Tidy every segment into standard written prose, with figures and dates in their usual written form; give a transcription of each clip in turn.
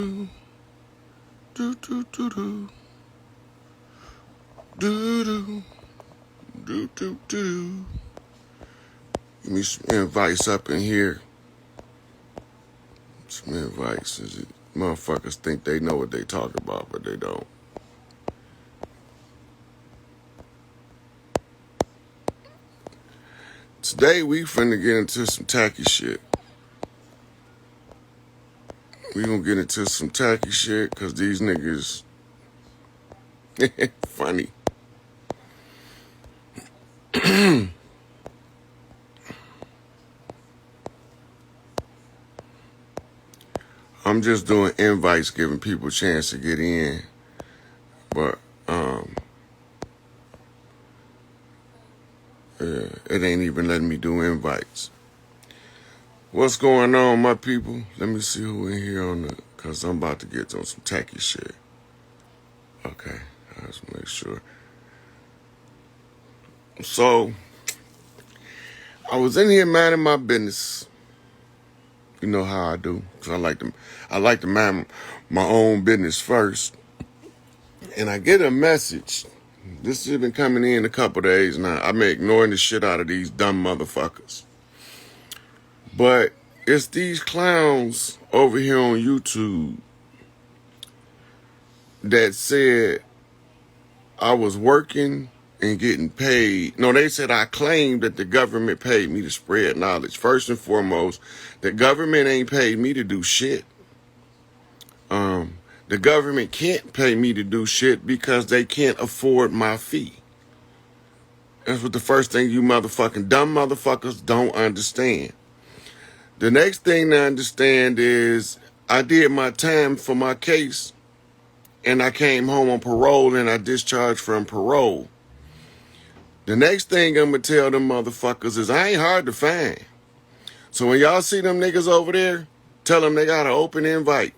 Do do do do do do do do do. Give me some invites up in here. Some invites. Motherfuckers think they know what they talk about, but they don't. Today we finna get into some tacky shit. We gonna get into some tacky shit because these niggas funny. I'm just doing invites, giving people a chance to get in. But it ain't even letting me do invites. What's going on, my people? Let me see who in here cause I'm about to get on some tacky shit. Okay, let's make sure. So, I was in here minding my business. You know how I do, cause I like to mind my own business first. And I get a message. This has been coming in a couple days now. I've been ignoring the shit out of these dumb motherfuckers. But it's these clowns over here on YouTube that said I was working and getting paid. No, they said I claimed that the government paid me to spread knowledge. First and foremost, the government ain't paid me to do shit. The government can't pay me to do shit because they can't afford my fee. That's what the first thing you motherfucking dumb motherfuckers don't understand. The next thing to understand is I did my time for my case and I came home on parole and I discharged from parole. The next thing I'm going to tell them motherfuckers is I ain't hard to find. So when y'all see them niggas over there, tell them they got an open invite.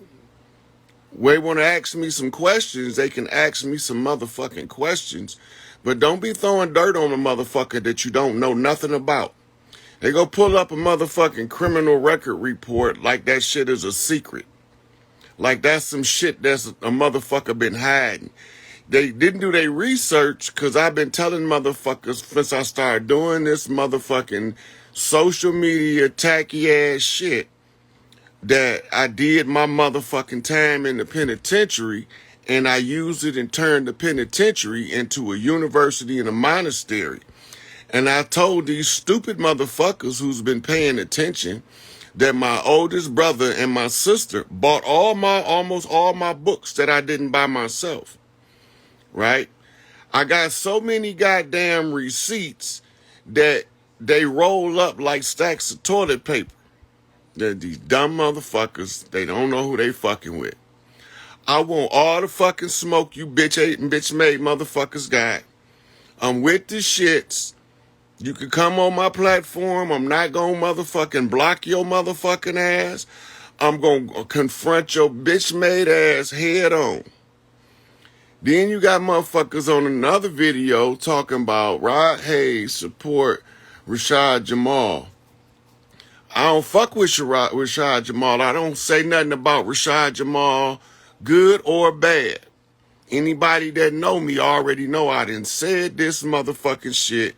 They want to ask me some questions, they can ask me some motherfucking questions. But don't be throwing dirt on a motherfucker that you don't know nothing about. They go pull up a motherfucking criminal record report like that shit is a secret. Like that's some shit that's a motherfucker been hiding. They didn't do their research because I've been telling motherfuckers since I started doing this motherfucking social media tacky ass shit that I did my motherfucking time in the penitentiary and I used it and turned the penitentiary into a university and a monastery. And I told these stupid motherfuckers who's been paying attention that my oldest brother and my sister bought almost all my books that I didn't buy myself. Right? I got so many goddamn receipts that they roll up like stacks of toilet paper. They're these dumb motherfuckers, they don't know who they fucking with. I want all the fucking smoke you bitch made motherfuckers got. I'm with the shits. You can come on my platform. I'm not gonna motherfucking block your motherfucking ass. I'm gonna confront your bitch made ass head on. Then you got motherfuckers on another video talking about Rod Hayes support Rashad Jamal. I don't fuck with Rashad Jamal. I don't say nothing about Rashad Jamal, good or bad. Anybody that know me already know I done said this motherfucking shit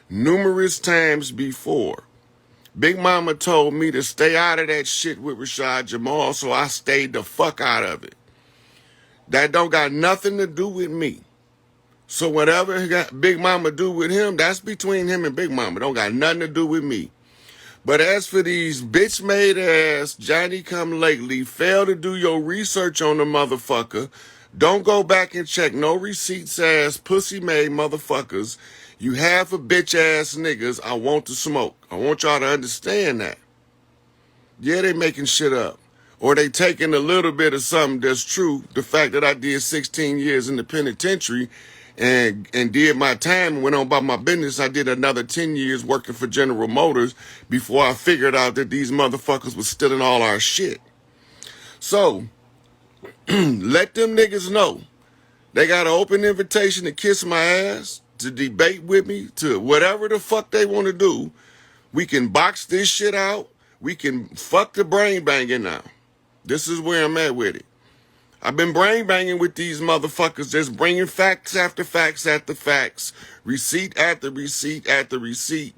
numerous times before. Big Mama told me to stay out of that shit with Rashad Jamal, so I stayed the fuck out of it. That don't got nothing to do with me. So whatever Big Mama do with him, that's between him and Big Mama. Don't got nothing to do with me. But as for these bitch-made ass Johnny-come-lately, fail to do your research on the motherfucker. Don't go back and check no receipts ass pussy-made motherfuckers. You half a bitch-ass niggas I want to smoke. I want y'all to understand that. Yeah, they making shit up. Or they taking a little bit of something that's true. The fact that I did 16 years in the penitentiary and did my time and went on about my business. I did another 10 years working for General Motors before I figured out that these motherfuckers was stealing all our shit. So, let them niggas know. They got an open invitation to kiss my ass, to debate with me, to whatever the fuck they want to do. We can box this shit out. We can fuck the brain banging now. This is where I'm at with it. I've been brain banging with these motherfuckers, just bringing facts after facts after facts, receipt after receipt after receipt.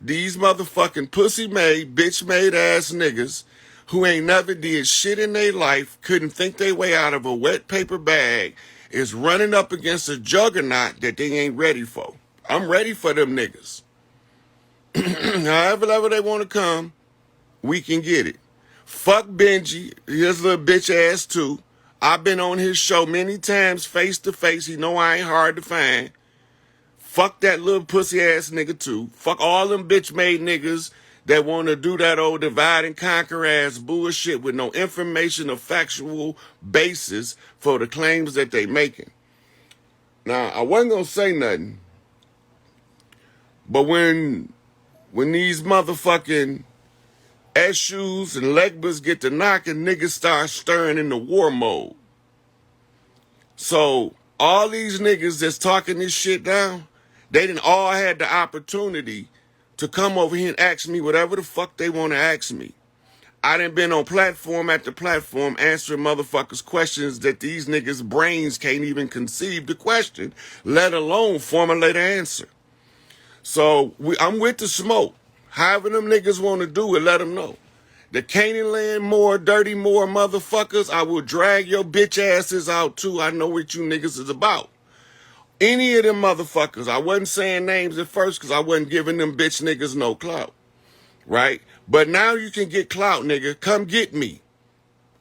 These motherfucking pussy-made, bitch-made ass niggas who ain't never did shit in their life, couldn't think their way out of a wet paper bag, is running up against a juggernaut that they ain't ready for. I'm ready for them niggas. However they want to come, we can get it. Fuck Benji, his little bitch ass too. I've been on his show many times face to face. He know I ain't hard to find. Fuck that little pussy ass nigga too. Fuck all them bitch made niggas that want to do that old divide and conquer ass bullshit with no information or factual basis for the claims that they making. Now, I wasn't gonna say nothing, but when these motherfucking S-shoes and Legbers get to knocking, niggas start stirring into war mode. So all these niggas that's talking this shit down, they done all had the opportunity to come over here and ask me whatever the fuck they want to ask me. I done been on platform after platform answering motherfuckers' questions that these niggas' brains can't even conceive the question, let alone formulate an answer. So I'm with the smoke. However them niggas want to do it, let them know. The Canaan Land more dirty more motherfuckers, I will drag your bitch asses out too. I know what you niggas is about. Any of them motherfuckers, I wasn't saying names at first because I wasn't giving them bitch niggas no clout, right? But now you can get clout, nigga. Come get me.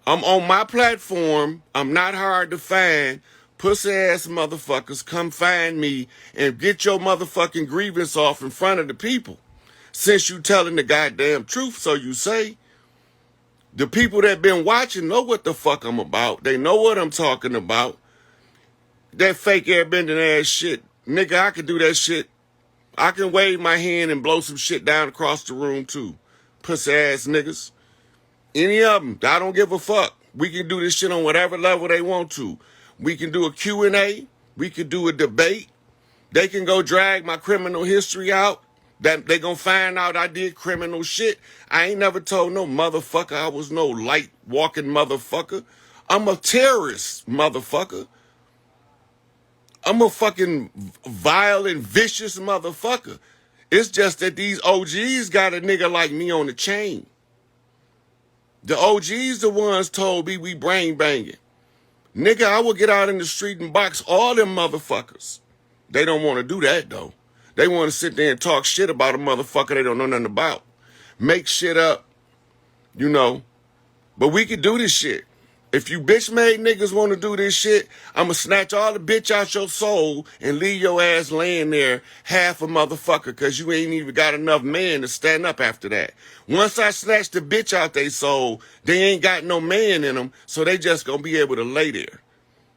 I'm on my platform. I'm not hard to find. Pussy ass motherfuckers, come find me and get your motherfucking grievance off in front of the people. Since you telling the goddamn truth, so you say. The people that been watching know what the fuck I'm about. They know what I'm talking about. That fake airbending ass shit. Nigga, I can do that shit. I can wave my hand and blow some shit down across the room too. Pussy ass niggas. Any of them. I don't give a fuck. We can do this shit on whatever level they want to. We can do a Q&A. We can do a debate. They can go drag my criminal history out. That they gonna find out I did criminal shit. I ain't never told no motherfucker I was no light walking motherfucker. I'm a terrorist motherfucker. I'm a fucking vile and vicious motherfucker. It's just that these OGs got a nigga like me on the chain. The OGs the ones told me we brain banging. Nigga, I will get out in the street and box all them motherfuckers. They don't want to do that though. They want to sit there and talk shit about a motherfucker they don't know nothing about. Make shit up, you know. But we can do this shit. If you bitch-made niggas want to do this shit, I'ma snatch all the bitch out your soul and leave your ass laying there half a motherfucker because you ain't even got enough man to stand up after that. Once I snatch the bitch out they soul, they ain't got no man in them, so they just gonna be able to lay there.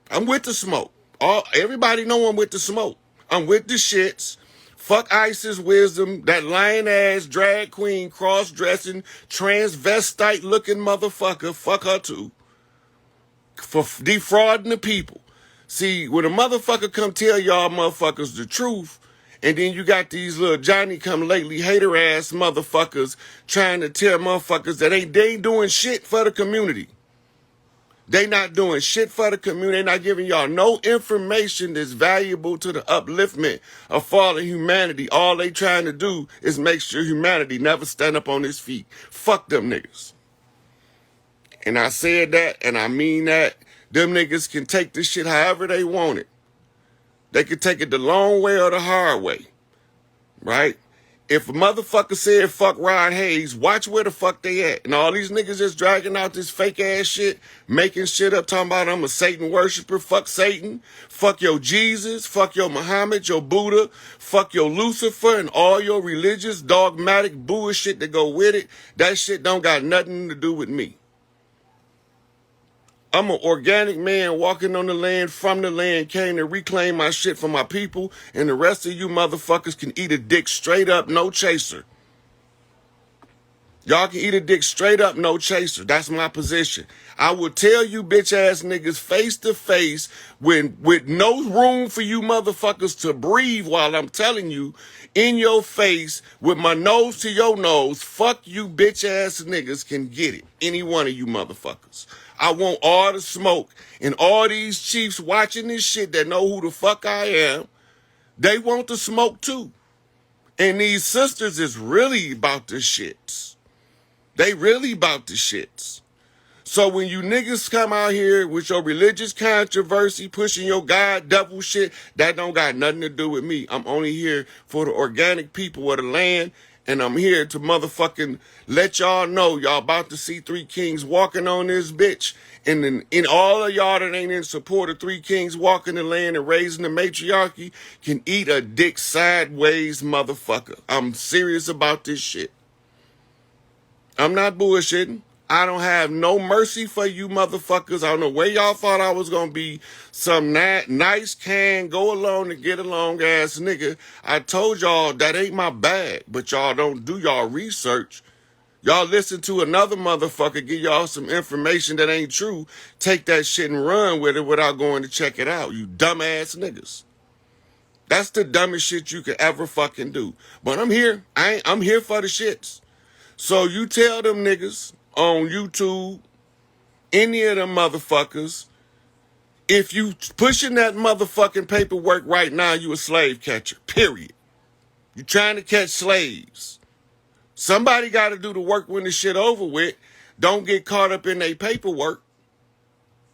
I'm with the smoke. Everybody know I'm with the smoke. I'm with the shits. Fuck Isis Wisdom, that lying-ass drag queen, cross-dressing, transvestite-looking motherfucker. Fuck her too. For defrauding the people. See, when a motherfucker come tell y'all motherfuckers the truth, and then you got these little Johnny-come-lately hater-ass motherfuckers trying to tell motherfuckers that they ain't doing shit for the community. They not doing shit for the community. They not giving y'all no information that's valuable to the upliftment of fallen humanity. All they trying to do is make sure humanity never stand up on its feet. Fuck them niggas. And I said that, and I mean that. Them niggas can take this shit however they want it. They can take it the long way or the hard way. Right? If a motherfucker said fuck Rod Hayes, watch where the fuck they at. And all these niggas just dragging out this fake ass shit, making shit up, talking about I'm a Satan worshiper. Fuck Satan. Fuck your Jesus. Fuck your Muhammad, your Buddha. Fuck your Lucifer and all your religious dogmatic bullshit that go with it. That shit don't got nothing to do with me. I'm an organic man walking on the land, from the land, came to reclaim my shit for my people, and the rest of you motherfuckers can eat a dick straight up, no chaser. Y'all can eat a dick straight up, no chaser. That's my position. I will tell you bitch ass niggas face to face with no room for you motherfuckers to breathe while I'm telling you in your face with my nose to your nose, fuck you bitch ass niggas can get it. Any one of you motherfuckers. I want all the smoke and all these chiefs watching this shit that know who the fuck I am. They want the smoke too. And these sisters is really about the shits. They really about the shits. So when you niggas come out here with your religious controversy, pushing your God devil shit, that don't got nothing to do with me. I'm only here for the organic people of the land, and I'm here to motherfucking let y'all know y'all about to see three kings walking on this bitch. And then in all of y'all that ain't in support of three kings walking the land and raising the matriarchy can eat a dick sideways, motherfucker. I'm serious about this shit. I'm not bullshitting. I don't have no mercy for you motherfuckers. I don't know where y'all thought I was going to be. Some nice can go along and get along ass nigga. I told y'all that ain't my bag, but y'all don't do y'all research. Y'all listen to another motherfucker give y'all some information that ain't true. Take that shit and run with it without going to check it out. You dumbass niggas. That's the dumbest shit you could ever fucking do. But I'm here. I'm here for the shits. So you tell them niggas on YouTube, any of them motherfuckers, if you pushing that motherfucking paperwork right now, you a slave catcher, period. You trying to catch slaves. Somebody got to do the work when the shit over with. Don't get caught up in their paperwork.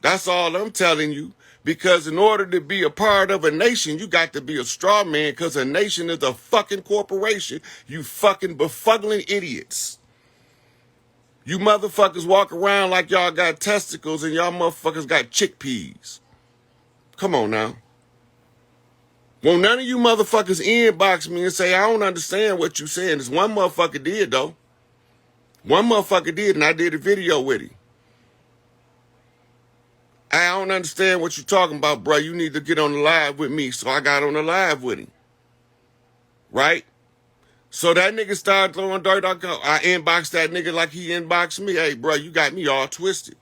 That's all I'm telling you. Because in order to be a part of a nation, you got to be a straw man because a nation is a fucking corporation. You fucking befuddling idiots. You motherfuckers walk around like y'all got testicles and y'all motherfuckers got chickpeas. Come on now. Won't none of you motherfuckers inbox me and say, I don't understand what you saying. This one motherfucker did, though. One motherfucker did, and I did a video with him. I don't understand what you're talking about, bro. You need to get on the live with me. So I got on the live with him. Right? So that nigga started throwing dirt. I inboxed that nigga like he inboxed me. Hey, bro, you got me all twisted.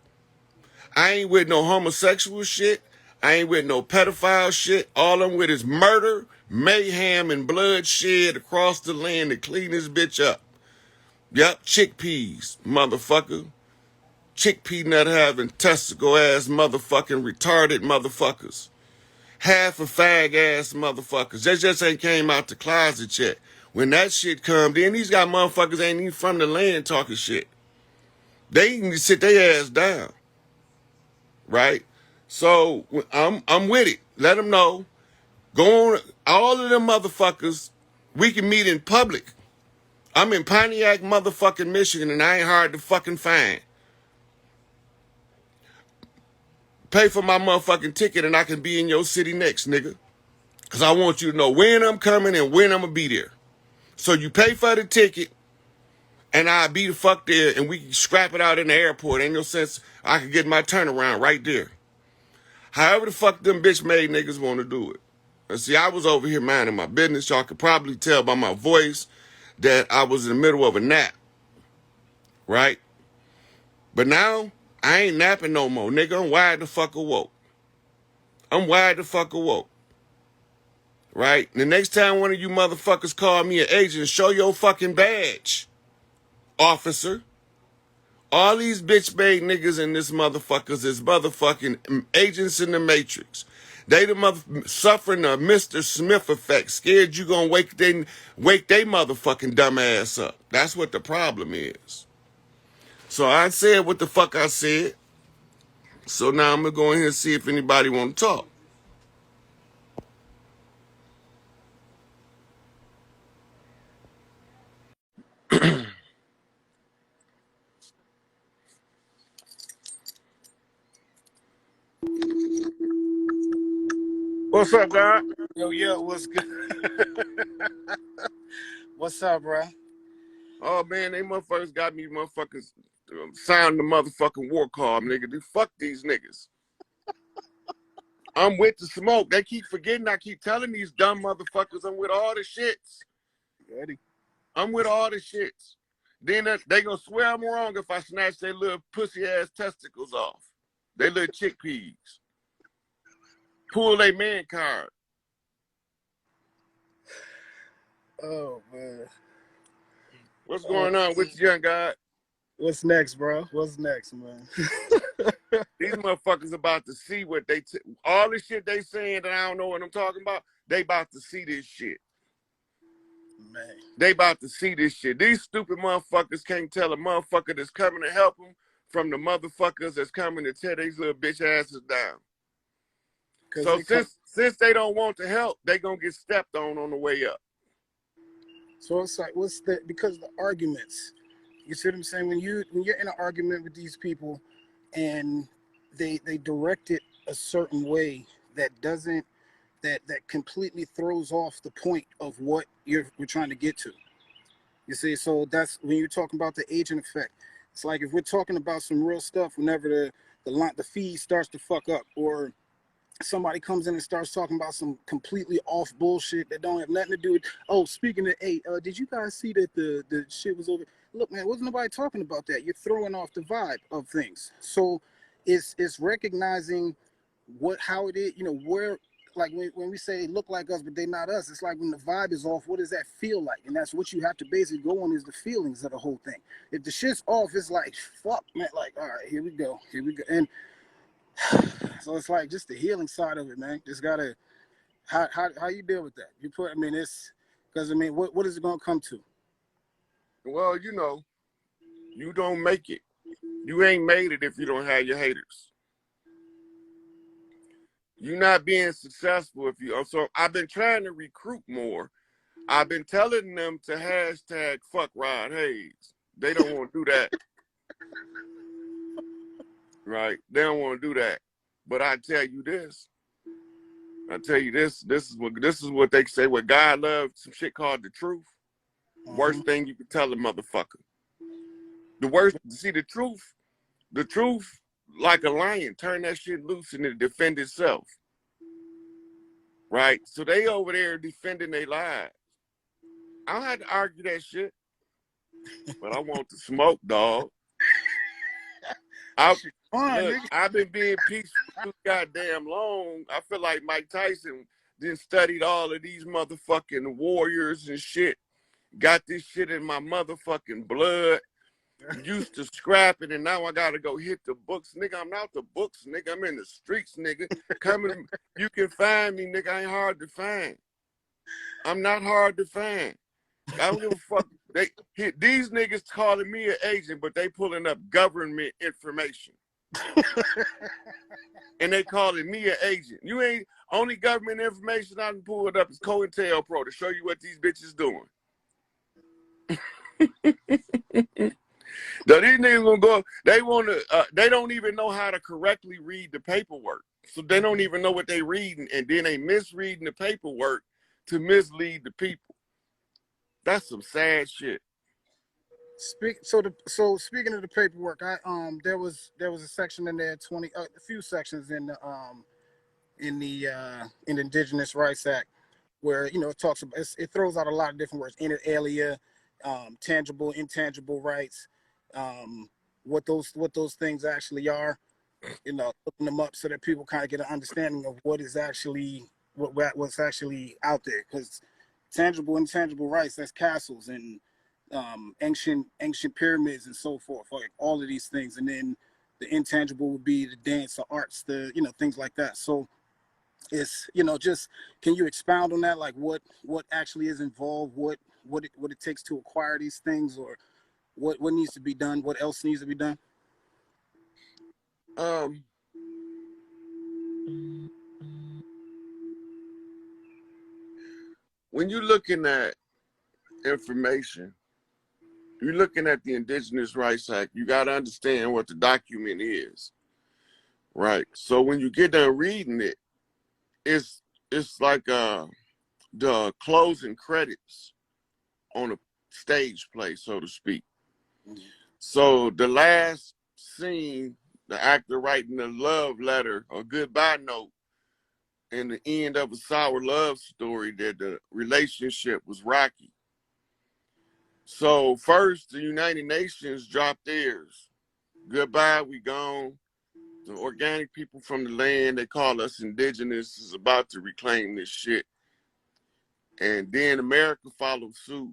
I ain't with no homosexual shit. I ain't with no pedophile shit. All I'm with is murder, mayhem, and bloodshed across the land to clean this bitch up. Yup, chickpeas, motherfucker. Chickpea nut having testicle ass motherfucking retarded motherfuckers. Half a fag ass motherfuckers. They just ain't came out the closet yet. When that shit come, then these got motherfuckers ain't even from the land talking shit. They need to sit their ass down. Right? So I'm with it. Let them know. Go on, all of them motherfuckers, we can meet in public. I'm in Pontiac, motherfucking Michigan, and I ain't hard to fucking find. Pay for my motherfucking ticket and I can be in your city next, nigga. Because I want you to know when I'm coming and when I'm going to be there. So you pay for the ticket and I'll be the fuck there and we can scrap it out in the airport. Ain't no sense I can get my turnaround right there. However the fuck them bitch made niggas want to do it. And see, I was over here minding my business. Y'all could probably tell by my voice that I was in the middle of a nap. Right? But now, I ain't napping no more. Nigga, I'm wide the fuck awoke. I'm wide the fuck awoke. Right? The next time one of you motherfuckers call me an agent, show your fucking badge, officer. All these bitch-made niggas in this motherfuckers is motherfucking agents in the Matrix. They the suffering a Mr. Smith effect, scared you gonna wake they motherfucking dumb ass up. That's what the problem is. So I said what the fuck I said. So now I'm gonna go in here and see if anybody wanna talk. What's up, God? Yo, what's good? What's up, bro? Oh man, they motherfuckers got me motherfuckers sound the motherfucking war call, nigga. Fuck these niggas. I'm with the smoke. They keep forgetting. I keep telling these dumb motherfuckers I'm with all the shits. Ready? I'm with all the shits. Then they gonna swear I'm wrong if I snatch their little pussy ass testicles off. They little chickpeas. Pull their man card. Oh man. What's going on with you, young guy? What's next, bro? What's next, man? These motherfuckers about to see what all the shit they saying that I don't know what I'm talking about. They about to see this shit. Man. They about to see this shit. These stupid motherfuckers can't tell a motherfucker that's coming to help them from the motherfuckers that's coming to tear these little bitch asses down. So since they don't want to help, they gonna get stepped on the way up. So it's like, because the arguments, you see what I'm saying? When you're in an argument with these people and they direct it a certain way that completely throws off the point of what we're trying to get to. You see, so that's when you're talking about the agent effect. It's like if we're talking about some real stuff, whenever the feed starts to fuck up, or somebody comes in and starts talking about some completely off bullshit that don't have nothing to do with, oh, speaking of, hey, did you guys see that the shit was over? Look, man, wasn't nobody talking about that. You're throwing off the vibe of things. So it's recognizing how it is, where, like when we say look like us, but they not us, it's like when the vibe is off, what does that feel like? And that's what you have to basically go on, is the feelings of the whole thing. If the shit's off, it's like, fuck, man, like, all right, here we go. And so it's like just the healing side of it, man. Just gotta, how you deal with that? It's because what is it gonna come to? Well, you don't make it. You ain't made it if you don't have your haters. You're not being successful if you. So I've been trying to recruit more. I've been telling them to hashtag fuck Rod Hayes. They don't want to do that. Right? They don't want to do that. But I tell you this. This is what they say. What God loves, some shit called the truth. Worst thing you can tell a motherfucker. The truth, like a lion, turn that shit loose and it defend itself. Right? So they over there defending their lives. I don't have to argue that shit. But I want to smoke, dog. I've been being peaceful too goddamn long. I feel like Mike Tyson then studied all of these motherfucking warriors and shit. Got this shit in my motherfucking blood. Used to scrap it, and now I gotta go hit the books. Nigga, I'm out the books, nigga. I'm in the streets, nigga. Coming, you can find me, nigga. I ain't hard to find. I'm not hard to find. I don't give a fuck. These niggas calling me an agent, but they pulling up government information. And they calling me an agent. You ain't, only government information I can pull it up is COINTELPRO to show you what these bitches doing. Now these niggas gonna go, they don't even know how to correctly read the paperwork. So they don't even know what they reading, and then they misreading the paperwork to mislead the people. That's some sad shit. So speaking of the paperwork, there was a section in there, a few sections in the Indigenous Rights Act, where it talks about, it throws out a lot of different words: inter alia, tangible, intangible rights, what those things actually are. Looking them up so that people kind of get an understanding of what is actually what's actually out there. Because tangible, intangible rights, that's castles and ancient pyramids and so forth, like all of these things. And then the intangible would be the dance, the arts, the things like that. So it's just, can you expound on that, like what actually is involved, what it takes to acquire these things, or what needs to be done, what else needs to be done? When you're looking at information, you're looking at the Indigenous Rights Act, you got to understand what the document is, right? So when you get done reading it, it's like the closing credits on a stage play, so to speak. So the last scene, the actor writing a love letter or goodbye note, and the end of a sour love story, that the relationship was rocky. So first, the United Nations dropped theirs. Goodbye, we gone. The organic people from the land, they call us indigenous, is about to reclaim this shit. And then America followed suit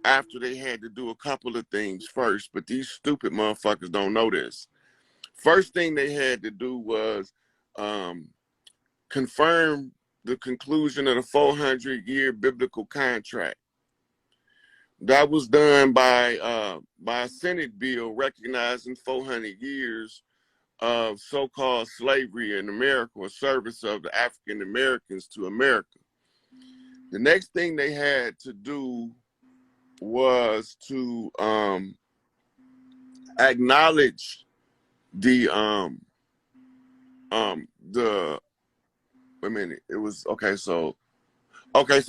after they had to do a couple of things first. But these stupid motherfuckers don't know this. First thing they had to do was confirm the conclusion of the 400-year biblical contract. That was done by a Senate bill recognizing 400 years of so-called slavery in America, or service of the African Americans to America. The next thing they had to do was to acknowledge the wait a minute, it was okay, so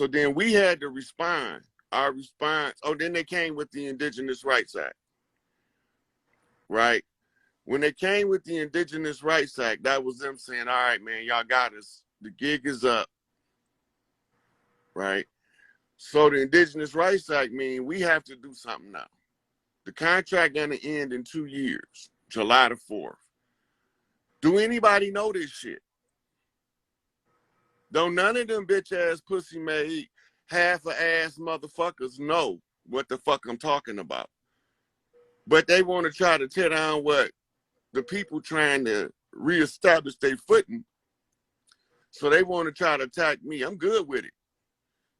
then we had to respond. Our response, then they came with the Indigenous Rights Act, right? When they came with the Indigenous Rights Act, that was them saying, all right, man, y'all got us. The gig is up, right? So the Indigenous Rights Act means we have to do something now. The contract gonna end in 2 years, July the 4th. Do anybody know this shit? Don't none of them bitch ass pussy made half-a-ass motherfuckers know what the fuck I'm talking about. But they want to try to tear down what the people trying to reestablish their footing. So they want to try to attack me. I'm good with it.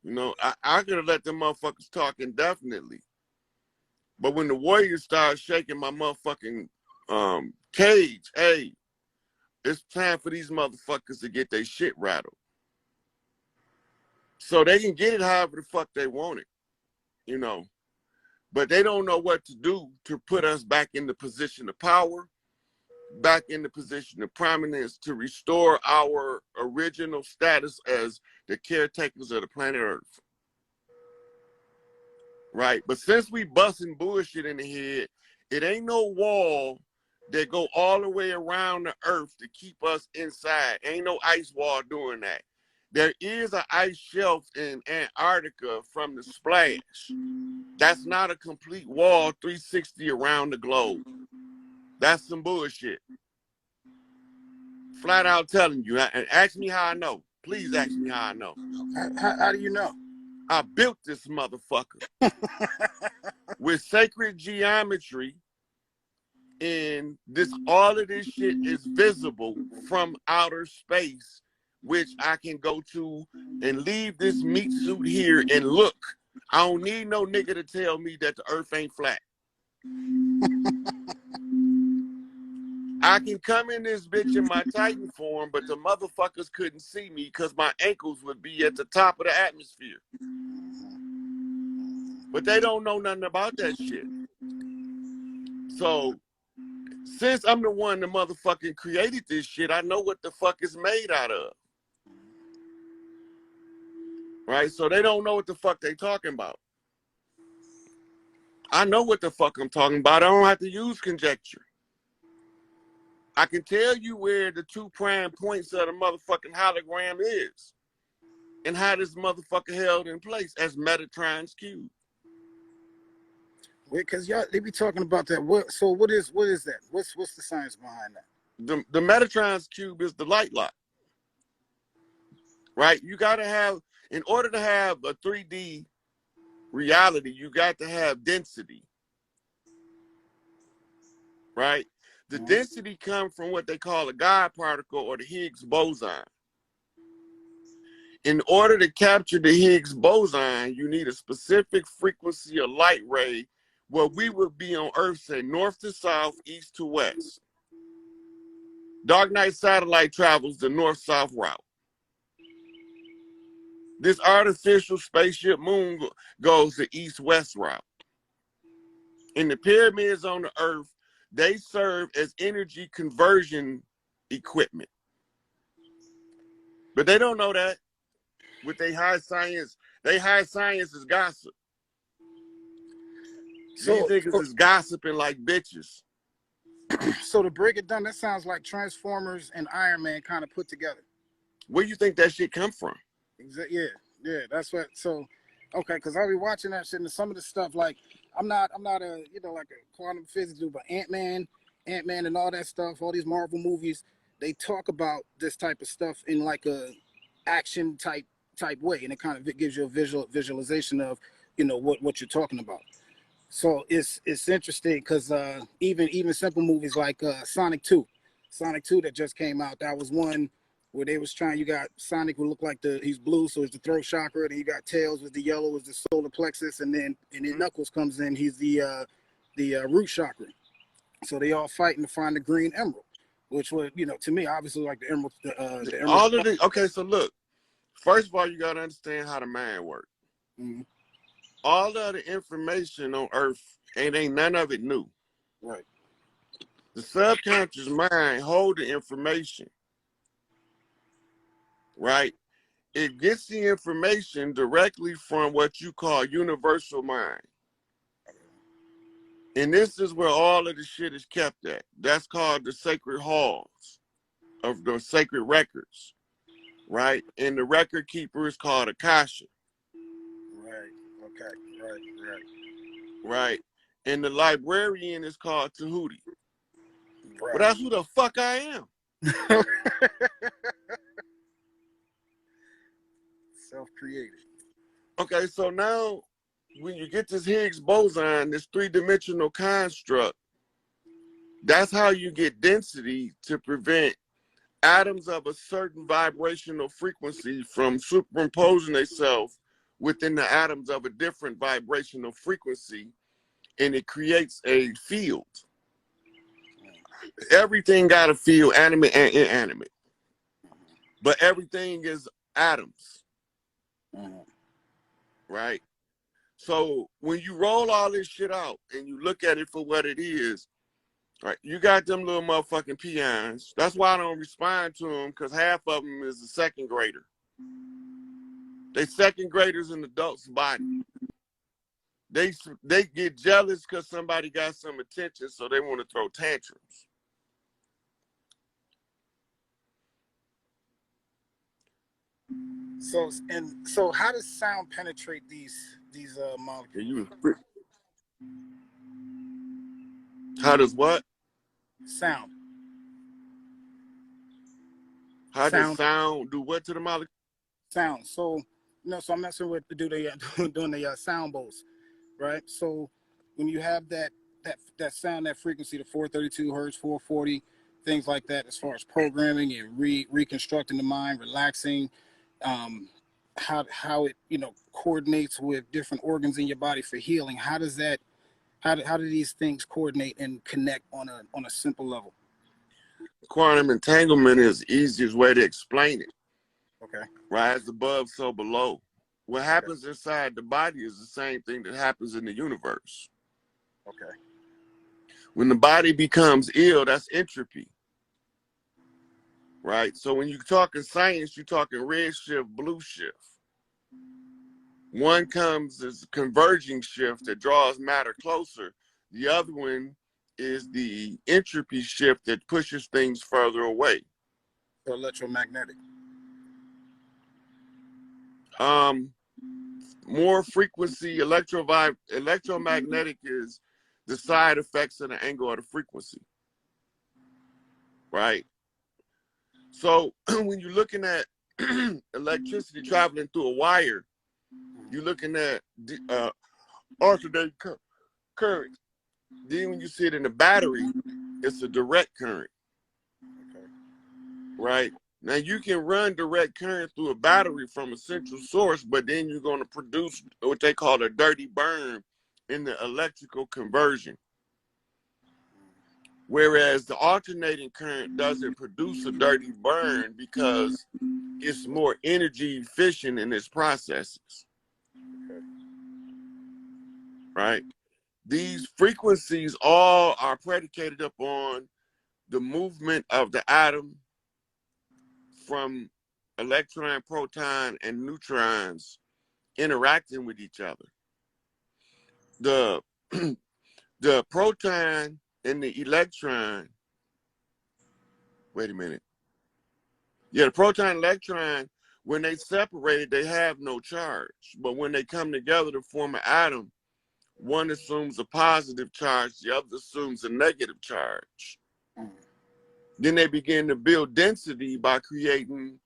You know, I could have let them motherfuckers talk indefinitely. But when the Warriors start shaking my motherfucking cage, hey, it's time for these motherfuckers to get their shit rattled. So they can get it however the fuck they want it, you know. But they don't know what to do to put us back in the position of power, back in the position of prominence, to restore our original status as the caretakers of the planet Earth. Right? But since we busting bullshit in the head, it ain't no wall that go all the way around the Earth to keep us inside. Ain't no ice wall doing that. There is an ice shelf in Antarctica from the splash. That's not a complete wall 360 around the globe. That's some bullshit. Flat out telling you. And ask me how I know. Please ask me how I know. How do you know? I built this motherfucker with sacred geometry, and all of this shit is visible from outer space, which I can go to and leave this meat suit here and look. I don't need no nigga to tell me that the earth ain't flat. I can come in this bitch in my Titan form, but the motherfuckers couldn't see me because my ankles would be at the top of the atmosphere. But they don't know nothing about that shit. So, since I'm the one that motherfucking created this shit, I know what the fuck it's made out of. Right? So they don't know what the fuck they talking about. I know what the fuck I'm talking about. I don't have to use conjecture. I can tell you where the 2 prime points of the motherfucking hologram is and how this motherfucker held in place as Metatron's cube. Because y'all they be talking about that. What is that? What's the science behind that? The Metatron's cube is the light lock. Right? You gotta have, in order to have a 3D reality, you got to have density. Right? The density comes from what they call a God particle or the Higgs boson. In order to capture the Higgs boson, you need a specific frequency of light ray where we would be on Earth, say north to south, east to west. Dark Knight satellite travels the north-south route. This artificial spaceship moon goes the east-west route. And the pyramids on the Earth, they serve as energy conversion equipment. But they don't know that. With their high science is gossip. So these niggas is gossiping like bitches. So to break it down, that sounds like Transformers and Iron Man kind of put together. Where you think that shit come from? Yeah, that's what. So, Okay, because I'll be watching that shit and some of the stuff like I'm not a like a quantum physics dude, but Ant Man and all that stuff, all these Marvel movies, they talk about this type of stuff in like a action type way, and it kind of gives you a visualization of what you're talking about. So it's interesting because even simple movies like Sonic 2 that just came out, that was one where they was trying. You got Sonic who look like he's blue, so it's the throat chakra. Then you got Tails with the yellow, is the solar plexus, and then Knuckles comes in. He's the root chakra. So they all fighting to find the green emerald, which would to me obviously like the emerald the emerald. All of the okay. So look, first of all, you gotta understand how the mind works. Mhm. All of the information on Earth ain't none of it new. Right. The subconscious mind hold the information, right? It gets the information directly from what you call universal mind. And this is where all of the shit is kept at. That's called the sacred halls of the sacred records, right? And the record keeper is called Akasha. Right. Okay. Right. Right? And the librarian is called Tahuti. Right. But that's who the fuck I am. Self-created. Okay, so now when you get this Higgs boson, this three-dimensional construct, that's how you get density to prevent atoms of a certain vibrational frequency from superimposing themselves within the atoms of a different vibrational frequency, and it creates a field. Everything got a field, animate and inanimate, but everything is atoms, right? So when you roll all this shit out and you look at it for what it is, right, you got them little motherfucking peons. That's why I don't respond to them, because half of them is a second grader. They second graders in adults' body. They get jealous because somebody got some attention, so they want to throw tantrums. So how does sound penetrate these molecules? How does what? Sound. How does sound do what to the molecule? Sound. So so I'm messing with doing the sound bowls, right? So when you have that sound, that frequency, the 432 hertz, 440, things like that, as far as programming and reconstructing the mind, relaxing, how it coordinates with different organs in your body for healing. How does that? How do these things coordinate and connect on a simple level? Quantum entanglement is the easiest way to explain it. Okay. Rise above, so below. What happens inside the body is the same thing that happens in the universe. Okay. When the body becomes ill, that's entropy. Right? So when you're talking science, you're talking red shift, blue shift. One comes as a converging shift that draws matter closer. The other one is the entropy shift that pushes things further away. So electromagnetic. More frequency, electromagnetic is the side effects of the angle of the frequency. Right? So when you're looking at electricity traveling through a wire, you're looking at alternating current. Then when you see it in the battery, it's a direct current. Okay. Right? Now you can run direct current through a battery from a central source, but then you're going to produce what they call a dirty burn in the electrical conversion. Whereas the alternating current doesn't produce a dirty burn because it's more energy efficient in its processes. Okay. Right? These frequencies all are predicated upon the movement of the atom from electron, proton, and neutrons interacting with each other. The the proton and the electron, wait a minute. Yeah, the proton and electron When they separated, they have no charge. But when they come together to form an atom, one assumes a positive charge, the other assumes a negative charge. Then they begin to build density by creating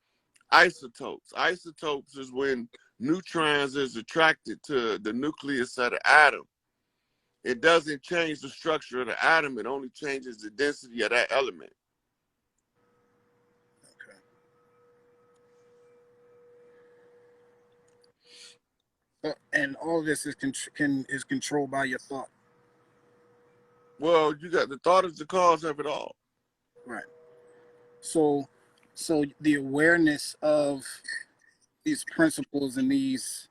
isotopes. Isotopes is when neutrons is attracted to the nucleus of the atom. It doesn't change the structure of the atom, it only changes the density of that element. And all of this is is controlled by your thought. Well, you got the thought is the cause of it all. Right. So the awareness of these principles and these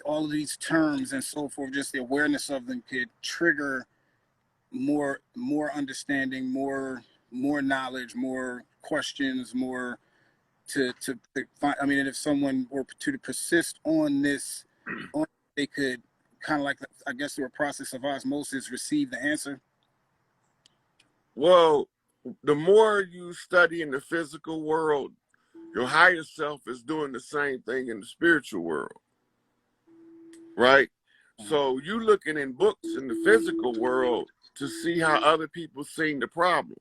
all of these terms and so forth, just the awareness of them could trigger more understanding, more knowledge, more questions, more to find. I mean, and if someone were to persist on this, they could kind of like, I guess, through a process of osmosis, receive the answer. Well, the more you study in the physical world, your higher self is doing the same thing in the spiritual world, right? So you looking in books in the physical world to see how other people seen the problem.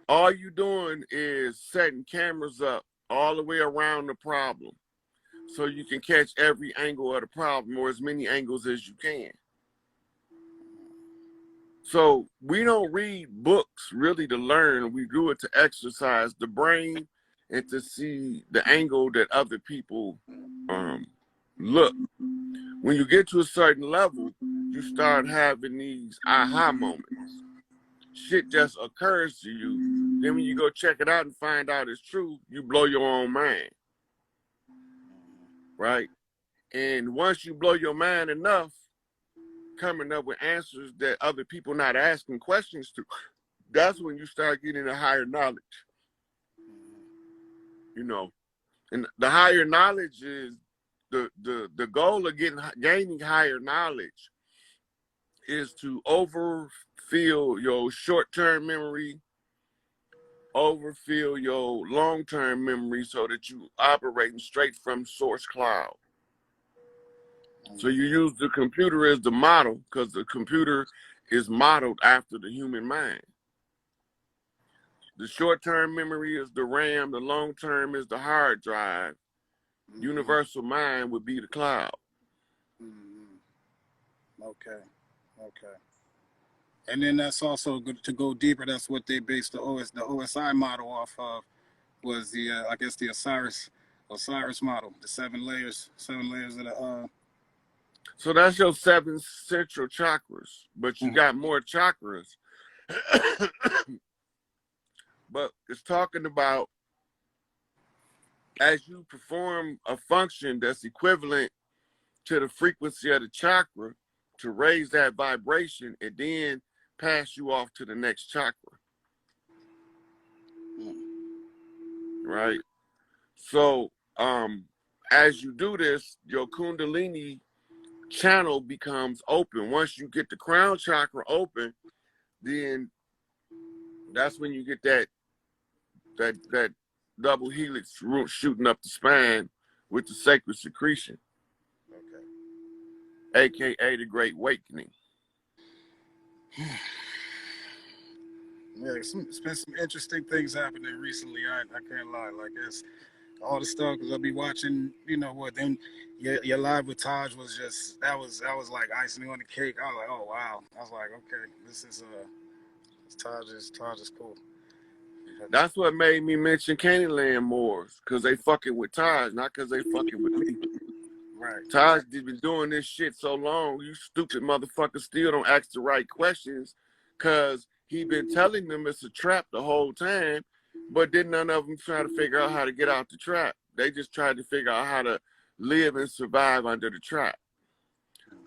All you doing is setting cameras up all the way around the problem so you can catch every angle of the problem, or as many angles as you can. So we don't read books really to learn. We do it to exercise the brain and to see the angle that other people look. When you get to a certain level, you start having these aha moments. Shit just occurs to you. Then when you go check it out and find out it's true, you blow your own mind. Right? And once you blow your mind enough, coming up with answers that other people not asking questions to, that's when you start getting a higher knowledge. You know, and the higher knowledge is the goal of gaining higher knowledge is to overfill your short-term memory, overfill your long-term memory so that you operating straight from source cloud. So you use the computer as the model because the computer is modeled after the human mind. The short-term memory is the RAM, the long-term is the hard drive. Universal mind would be the cloud. Okay. And then that's also good to go deeper. That's what they based the OSI model off of, was the I guess the Osiris model, the seven layers of the So that's your 7 central chakras, but you got more chakras. But it's talking about as you perform a function that's equivalent to the frequency of the chakra to raise that vibration and then pass you off to the next chakra. Right? So as you do this, your Kundalini channel becomes open. Once you get the crown chakra open, then that's when you get that double helix shooting up the spine with the sacred secretion. Okay. AKA the Great Awakening. Yeah, it's been some interesting things happening recently. I can't lie. Like, it's all the stuff, because I'll be watching, you know what, then your live with Taj was just, that was like icing on the cake. I was like, oh wow. I was like, okay, this is Taj is cool. That's what made me mention Candyland more, because they fucking with Taj, not because they fucking with me. Right. Taj been doing this shit so long, you stupid motherfuckers still don't ask the right questions, because he been telling them it's a trap the whole time, but then none of them try to figure out how to get out the trap. They just tried to figure out how to live and survive under the trap.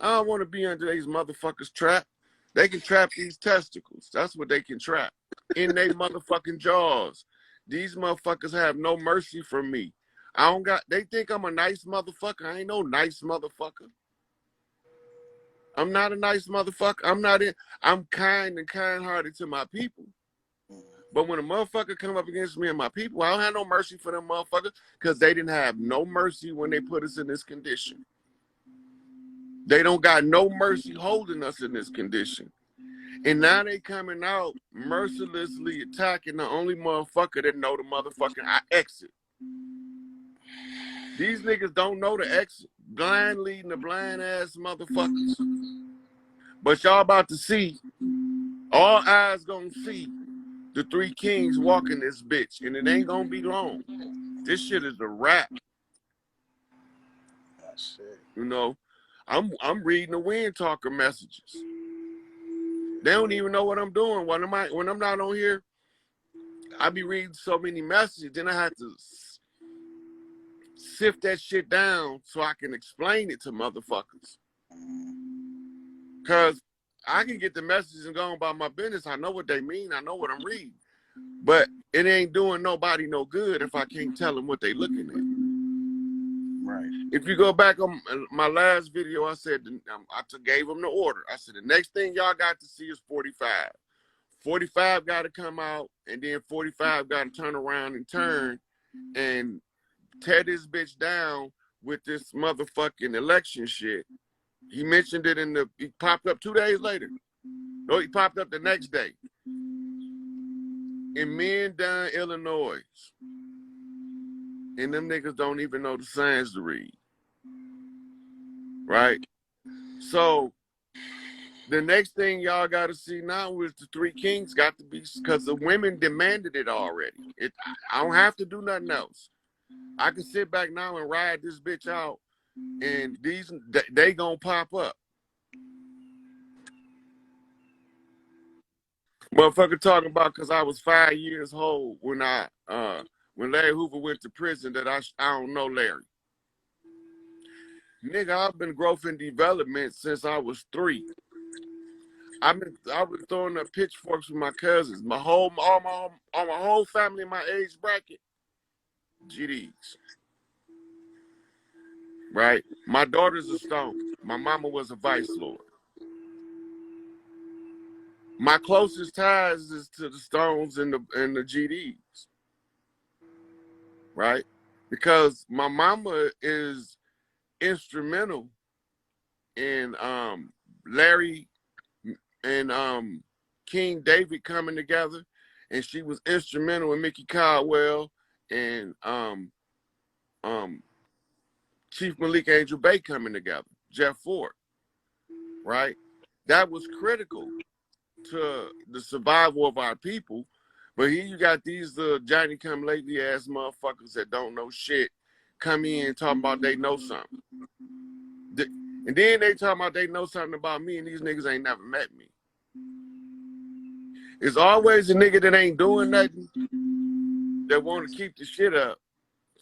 I don't want to be under these motherfuckers' trap. They can trap these testicles. That's what they can trap. In their motherfucking jaws. These motherfuckers have no mercy for me. They think I'm a nice motherfucker. I ain't no nice motherfucker. I'm not a nice motherfucker. I'm kind and kind-hearted to my people. But when a motherfucker come up against me and my people, I don't have no mercy for them motherfuckers because they didn't have no mercy when they put us in this condition. They don't got no mercy holding us in this condition. And now they coming out mercilessly attacking the only motherfucker that know the motherfucking exit. These niggas don't know the exit. Blind leading the blind ass motherfuckers. But y'all about to see, all eyes gonna see the three kings walking this bitch. And it ain't gonna be long. This shit is a wrap. Oh, shit. You know, I'm reading the Wind Talker messages. They don't even know what I'm doing. When I'm not on here, I be reading so many messages. Then I have to sift that shit down so I can explain it to motherfuckers. Cause I can get the messages and go on about my business. I know what they mean. I know what I'm reading. But it ain't doing nobody no good if I can't tell them what they looking at. Right. If you go back on my last video, I said, I gave them the order. I said, the next thing y'all got to see is 45. 45 got to come out, and then 45 got to turn around and turn and tear this bitch down with this motherfucking election shit. He mentioned it he popped up 2 days later. No, he popped up the next day. In Mendon, Illinois. And them niggas don't even know the signs to read. Right? So, the next thing y'all got to see now is the three kings got to be, because the women demanded it already. I don't have to do nothing else. I can sit back now and ride this bitch out, and they gonna pop up. Motherfucker talking about because I was 5 years old when Larry Hoover went to prison that I don't know Larry. Nigga, I've been growth and development since I was 3. I was throwing up pitchforks with my cousins. My whole family in my age bracket, GDs. Right? My daughter's a Stone. My mama was a Vice Lord. My closest ties is to the Stones and the GDs. Right? Because my mama is instrumental in Larry and King David coming together, and she was instrumental in Mickey Caldwell and Chief Malik Angel Bay coming together, Jeff Ford, right? That was critical to the survival of our people. But here you got these Johnny come lately ass motherfuckers that don't know shit come in talking about they know something. And then they talking about they know something about me, and these niggas ain't never met me. It's always a nigga that ain't doing nothing that want to keep the shit up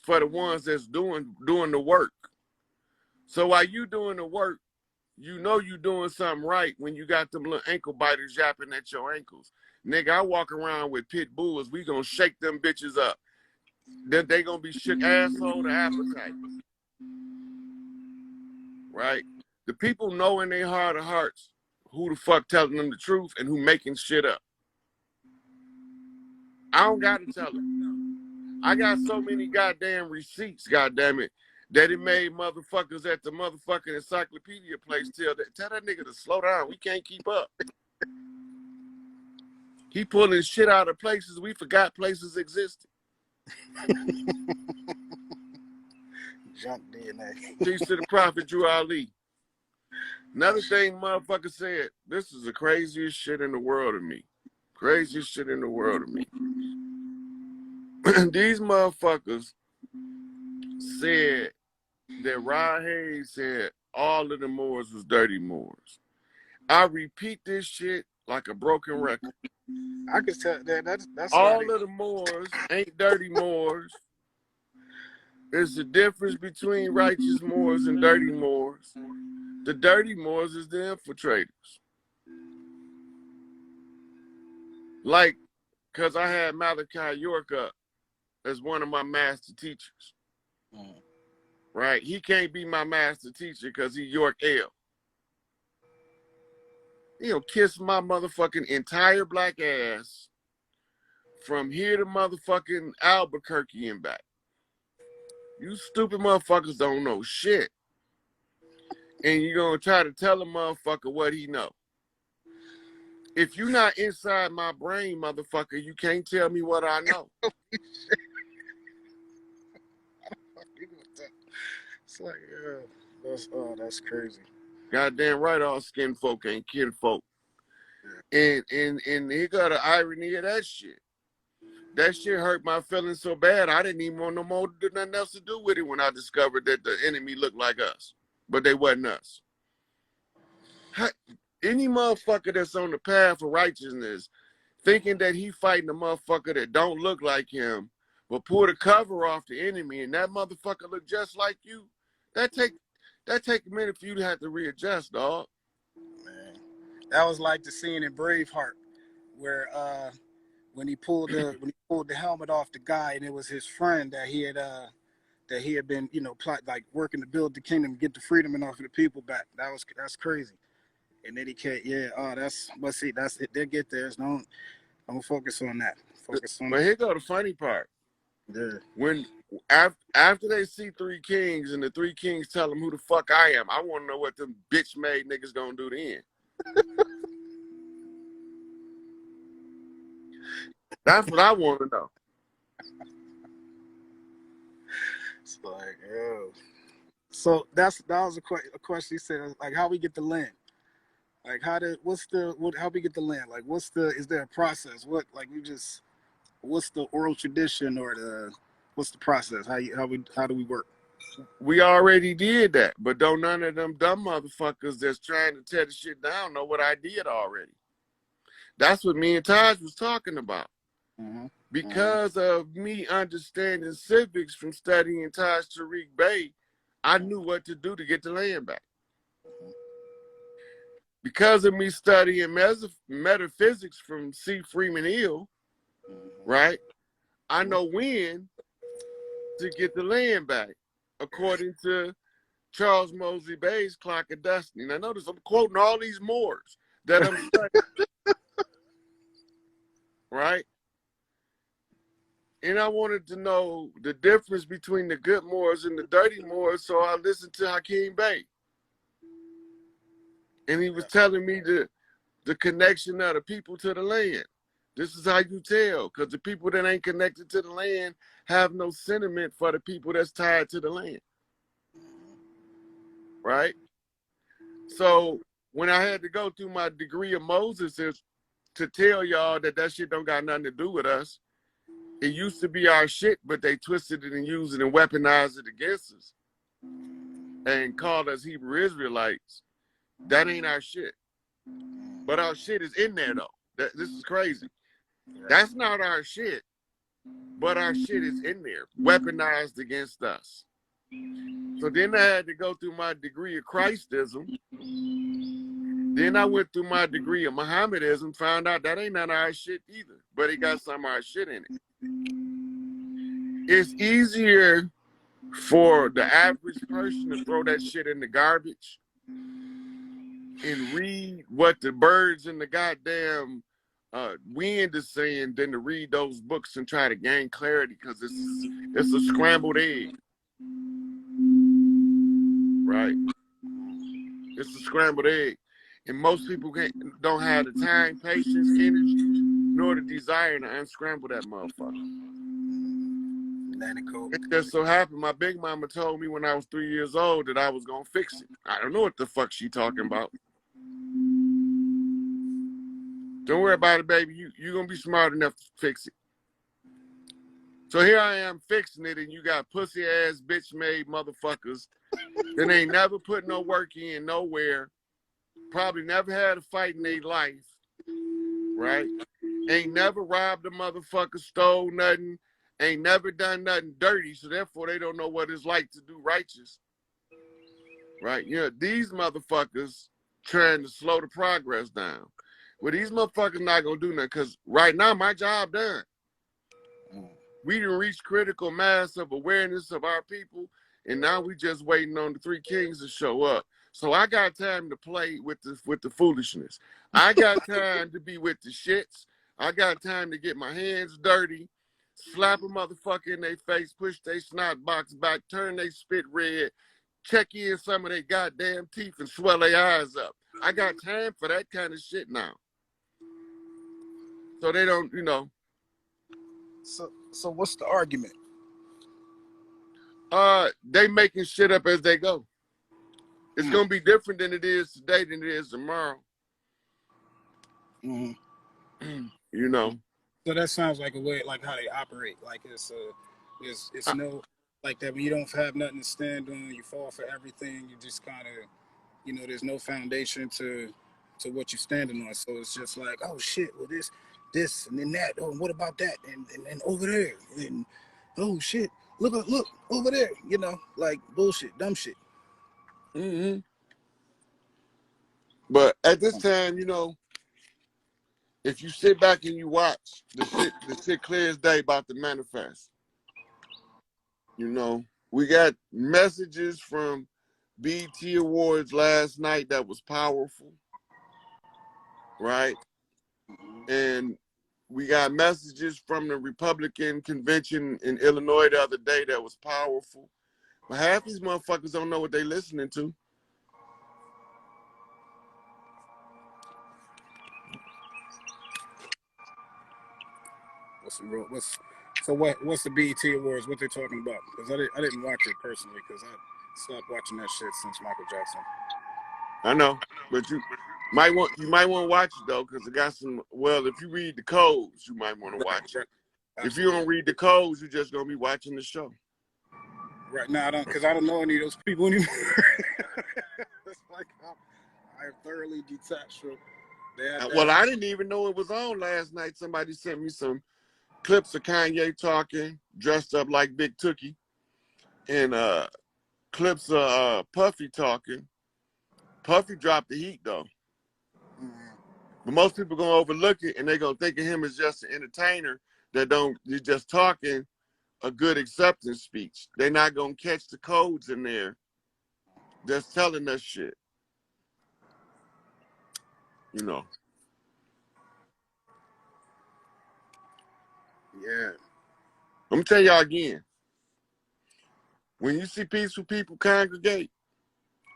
for the ones that's doing the work. So while you doing the work, you know you doing something right when you got them little ankle biters yapping at your ankles. Nigga, I walk around with pit bulls. We gonna shake them bitches up. Then they gonna be shook asshole to appetite. Right? The people know in their heart of hearts who the fuck telling them the truth and who making shit up. I don't gotta tell them. I got so many goddamn receipts, goddamn it, that it made motherfuckers at the motherfucking encyclopedia place tell that nigga to slow down. We can't keep up. He pulling shit out of places we forgot places existed. Junk DNA. Peace to the Prophet Drew Ali. Another thing motherfucker said, this is the craziest shit in the world to me. Craziest shit in the world to me. These motherfuckers said that Rod Hayes said all of the Moors was dirty Moors. I repeat this shit like a broken record. I could tell that's all right. of the Moors ain't dirty Moors. There's a difference between righteous Moors and dirty Moors. The dirty Moors is the infiltrators. Like, because I had Malachi York up as one of my master teachers. Right? He can't be my master teacher because he York L. He'll kiss my motherfucking entire black ass from here to motherfucking Albuquerque and back. You stupid motherfuckers don't know shit. And you're gonna try to tell a motherfucker what he know. If you're not inside my brain, motherfucker, you can't tell me what I know. It's like, that's crazy. Goddamn right, all skin folk ain't kin folk. And he got an irony of that shit. That shit hurt my feelings so bad, I didn't even want no more nothing else to do with it when I discovered that the enemy looked like us. But they wasn't us. Any motherfucker that's on the path of righteousness, thinking that he fighting a motherfucker that don't look like him, but pull the cover off the enemy and that motherfucker look just like you, that take a minute for you to have to readjust, dog. Man, that was like the scene in Braveheart where when he pulled the helmet off the guy and it was his friend that he had been, working to build the kingdom, get the freedom and offer the people back. That's crazy. And then he can't, but see, that's it. They'll get there. So I'm gonna focus on that. But here go the funny part. Yeah. When after they see three kings and the three kings tell them who the fuck I am, I want to know what them bitch made niggas gonna do then. That's what I want to know. It's like, so that was a question. He said, like, how we get the land? Like, how we get the land? Like, is there a process? What's the oral tradition or what's the process? How do we work? We already did that, but don't none of them dumb motherfuckers that's trying to tear the shit down know what I did already. That's what me and Taj was talking about. Mm-hmm. Because of me understanding civics from studying Taj Tariq Bey, I knew what to do to get the land back. Because of me studying metaphysics from C. Freeman Hill, right? I know when to get the land back, according to Charles Mosley Bay's Clock of Destiny. Now notice I'm quoting all these Moors that I'm studying, right? And I wanted to know the difference between the good Moors and the dirty Moors, so I listened to Hakeem Bey. And he was telling me the connection of the people to the land. This is how you tell, because the people that ain't connected to the land have no sentiment for the people that's tied to the land. Right? So when I had to go through my degree of Moses to tell y'all that shit don't got nothing to do with us, it used to be our shit, but they twisted it and used it and weaponized it against us and called us Hebrew Israelites. That ain't our shit. But our shit is in there, though. This is crazy. That's not our shit, but our shit is in there, weaponized against us. So then I had to go through my degree of Christism. Then I went through my degree of Mohammedism, found out that ain't none of our shit either, but it got some of our shit in it. It's easier for the average person to throw that shit in the garbage and read what the birds in the goddamn wind is saying than to read those books and try to gain clarity, because it's a scrambled egg. Right? It's a scrambled egg. And most people don't have the time, patience, energy, nor the desire to unscramble that motherfucker. It just so happened my big mama told me when I was 3 years old that I was gonna fix it. I don't know what the fuck she talking about. Don't worry about it, baby. You're gonna be smart enough to fix it. So here I am fixing it, and you got pussy ass bitch made motherfuckers that ain't never put no work in nowhere, probably never had a fight in their life, right? Ain't never robbed a motherfucker, stole nothing, ain't never done nothing dirty, so therefore they don't know what it's like to do righteous, right? You know, these motherfuckers trying to slow the progress down. Well, these motherfuckers not gonna do nothing, because right now my job done. We done reached critical mass of awareness of our people, and now we just waiting on the three kings to show up. So I got time to play with the foolishness. I got time to be with the shits. I got time to get my hands dirty, slap a motherfucker in their face, push their snot box back, turn they spit red, check in some of their goddamn teeth and swell their eyes up. I got time for that kind of shit now. So they don't, you know. So what's the argument? They making shit up as they go. It's gonna be different than it is today than it is tomorrow. Mm-hmm. You know. So that sounds like a way, like how they operate. Like it's no like that when you don't have nothing to stand on, you fall for everything. You just kind of, you know, there's no foundation to what you're standing on. So it's just like, oh shit, well this and then that. Oh, what about that? And over there. And oh shit, look over there. You know, like bullshit, dumb shit. Mm-hmm. But at this time, you know, if you sit back and you watch, the shit clear as day about to manifest. You know, we got messages from BET Awards last night that was powerful, right? And we got messages from the Republican convention in Illinois the other day that was powerful. But half these motherfuckers don't know what they listening to. What's the BET Awards? What they're talking about? Because I didn't watch it personally because I stopped watching that shit since Michael Jackson. I know, but you might want to watch it though, because it got some. Well, if you read the codes, you might want to watch it. If you don't read the codes, you're just gonna be watching the show. Right now, because I don't know any of those people anymore. It's like I am thoroughly detached from. Well, I didn't even know it was on last night. Somebody sent me some clips of Kanye talking, dressed up like Big Tookie, and clips of Puffy talking. Puffy dropped the heat though. But most people gonna overlook it and they're gonna think of him as just an entertainer you're just talking a good acceptance speech. They're not gonna catch the codes in there just telling us shit. You know. Yeah. Let me tell y'all again. When you see peaceful people congregate,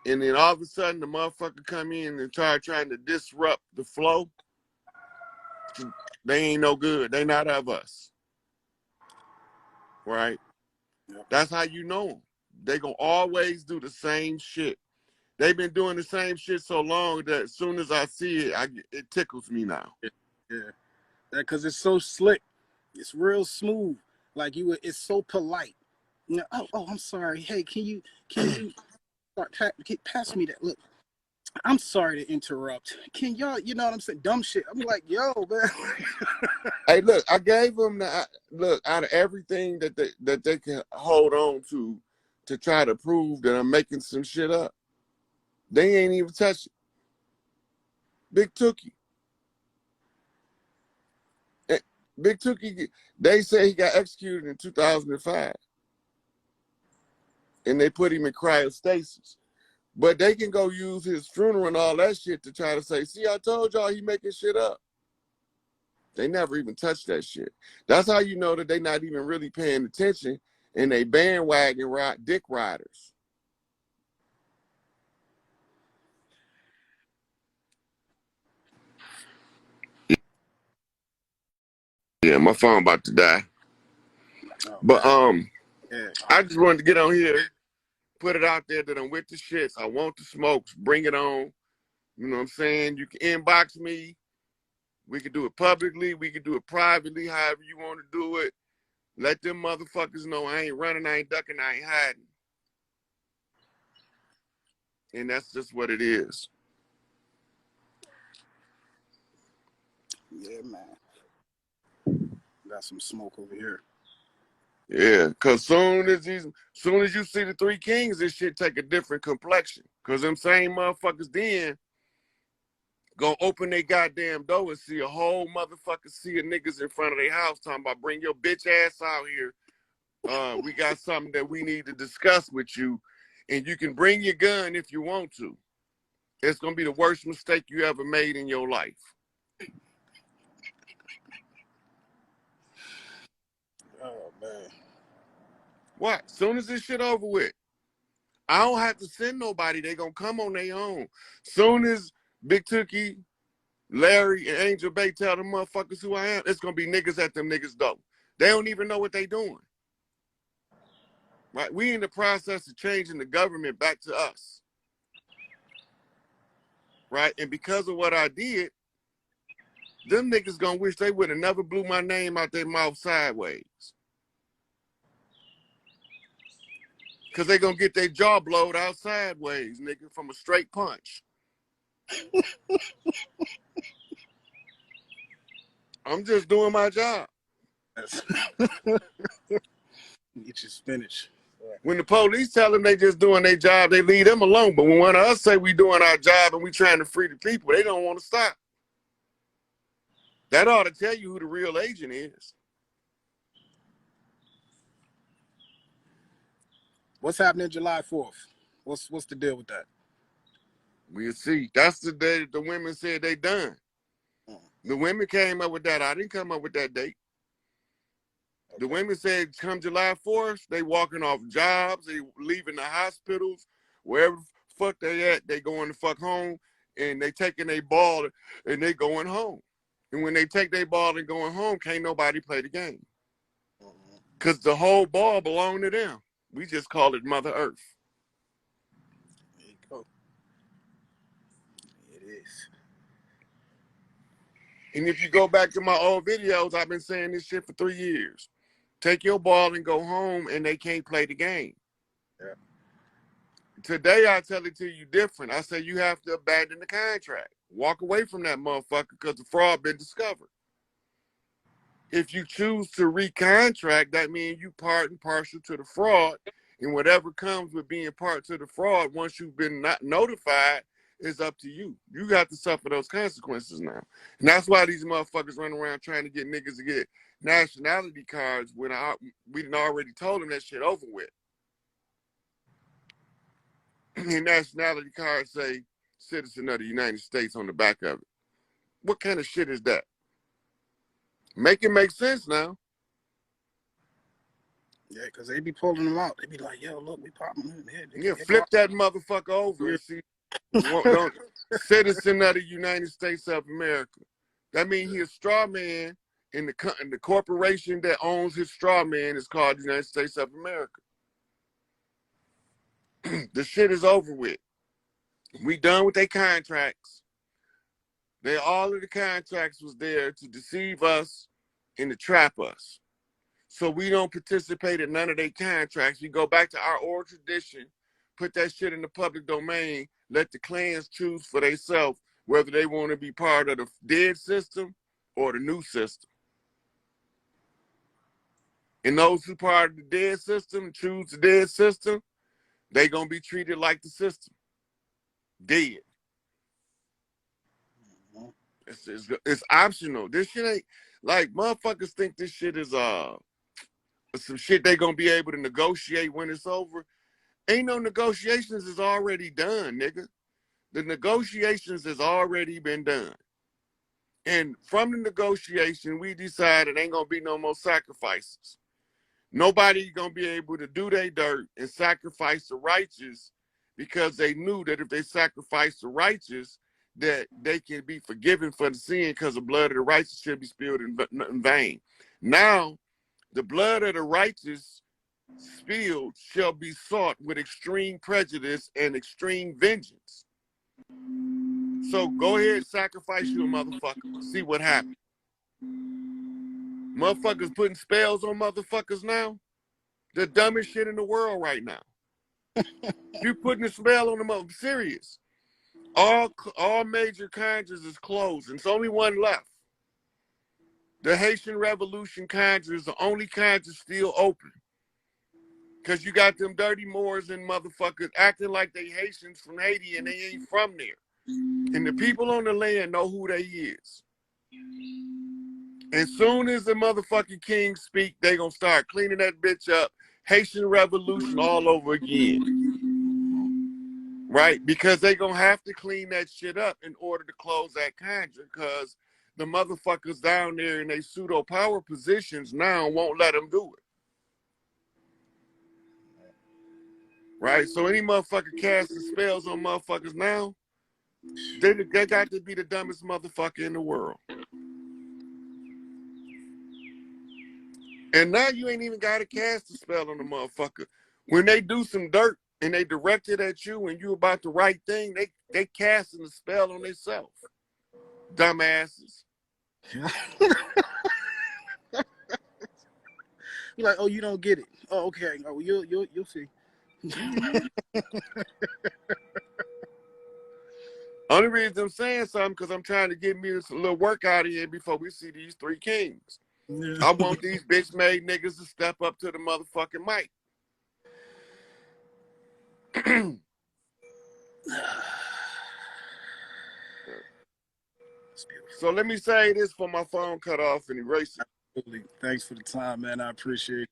and then all of a sudden the motherfucker come in and trying to disrupt the flow, they ain't no good. They not of us. Right? Yep. That's how you know them. They gonna always do the same shit. They've been doing the same shit so long that as soon as I see it, it tickles me now. Yeah. Because it's so slick. It's real smooth. Like it's so polite. You know, oh, I'm sorry. Hey, can you pass me that? Look, I'm sorry to interrupt. Can y'all, you know what I'm saying? Dumb shit. I'm like, yo, man. Hey, look, I gave them out of everything that they can hold on to try to prove that I'm making some shit up. They ain't even touched it. Big Tookie. Big Tookie, they say he got executed in 2005. And they put him in cryostasis. But they can go use his funeral and all that shit to try to say, see, I told y'all he making shit up. They never even touched that shit. That's how you know that they not even really paying attention and they bandwagon dick riders. Yeah, my phone about to die. Oh, but yeah. I just wanted to get on here, put it out there that I'm with the shits. I want the smokes. Bring it on. You know what I'm saying? You can inbox me. We can do it publicly. We can do it privately, however you want to do it. Let them motherfuckers know I ain't running, I ain't ducking, I ain't hiding. And that's just what it is. Yeah, man. Got some smoke over here. Yeah, cause soon as you see the Three Kings, this shit take a different complexion. Cause them same motherfuckers then gonna open their goddamn door and see a whole motherfucker sea of niggas in front of their house talking about bring your bitch ass out here. We got something that we need to discuss with you. And you can bring your gun if you want to. It's gonna be the worst mistake you ever made in your life. What? Soon as this shit over with, I don't have to send nobody. They gonna come on their own. Soon as Big Tookie, Larry, and Angel Bay tell them motherfuckers who I am, it's gonna be niggas at them niggas door. They don't even know what they doing. Right? We in the process of changing the government back to us. Right? And because of what I did, them niggas gonna wish they would have never blew my name out their mouth sideways. Cause they gonna get their jaw blowed out sideways, nigga, from a straight punch. I'm just doing my job. Get your spinach. When the police tell them they just doing their job, they leave them alone. But when one of us say we doing our job and we trying to free the people, they don't want to stop. That ought to tell you who the real agent is. What's happening July 4th? What's the deal with that? We'll see. That's the day that the women said they done. The women came up with that. I didn't come up with that date. Okay. The women said come July 4th, they walking off jobs, they leaving the hospitals, wherever the fuck they at, they going to fuck home, and they taking their ball and they going home. And when they take their ball and going home, can't nobody play the game. Because the whole ball belonged to them. We just call it Mother Earth. There you go. It is. And if you go back to my old videos, I've been saying this shit for 3 years. Take your ball and go home, and they can't play the game. Yeah. Today, I tell it to you different. I say you have to abandon the contract. Walk away from that motherfucker because the fraud been discovered. If you choose to recontract, that means you part and parcel to the fraud, and whatever comes with being part to the fraud, once you've been not notified, is up to you. You got to suffer those consequences now. And that's why these motherfuckers run around trying to get niggas to get nationality cards when we done already told them that shit over with. And nationality cards say citizen of the United States on the back of it. What kind of shit is that? Make it make sense now. Yeah, because they be pulling them out. They be like, yo, look, we popping in here. Yeah, flip that motherfucker over and see. Citizen of the United States of America. That means he's a straw man, and the corporation that owns his straw man is called the United States of America. The shit is over with. We done with their contracts. All of the contracts was there to deceive us and to trap us. So we don't participate in none of their contracts. We go back to our old tradition, put that shit in the public domain, let the clans choose for themselves whether they want to be part of the dead system or the new system. And those who part of the dead system, choose the dead system, they gonna be treated like the system. Dead. It's optional. This shit ain't like motherfuckers think this shit is some shit they gonna be able to negotiate when it's over. Ain't no negotiations, is already done, nigga. The negotiations has already been done. And from the negotiation, we decided ain't gonna be no more sacrifices. Nobody gonna be able to do their dirt and sacrifice the righteous because they knew that if they sacrifice the righteous, that they can be forgiven for the sin because the blood of the righteous should be spilled in vain. Now, the blood of the righteous spilled shall be sought with extreme prejudice and extreme vengeance. So go ahead and sacrifice you a motherfucker. See what happens. Motherfuckers putting spells on motherfuckers now. The dumbest shit in the world right now. You putting a spell on them, I'm serious. All major conjures is closed, and it's only one left. The Haitian Revolution conjure is the only conjure still open. Because you got them dirty Moors and motherfuckers acting like they Haitians from Haiti and they ain't from there. And the people on the land know who they is. As soon as the motherfucking kings speak, they gonna start cleaning that bitch up. Haitian Revolution all over again. Right? Because they gonna have to clean that shit up in order to close that conjure, because the motherfuckers down there in their pseudo power positions now won't let them do it. right? So any motherfucker casting spells on motherfuckers now, they got to be the dumbest motherfucker in the world. And now you ain't even got to cast a spell on the motherfucker. When they do some dirt and they direct it at you and you about the right thing, they casting a spell on themselves. Dumbasses. You're like, oh, you don't get it. Oh, okay. Oh, you'll see. Only reason I'm saying something because I'm trying to get me a little work out of here before we see these three kings. Yeah. I want these bitch made niggas to step up to the motherfucking mic. So let me say this for my phone cut off and erase it. Absolutely. Thanks for the time, man. I appreciate it.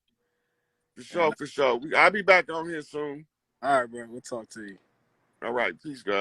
For sure, for sure. I'll be back on here soon. All right, bro. We'll talk to you. All right. Peace, guys.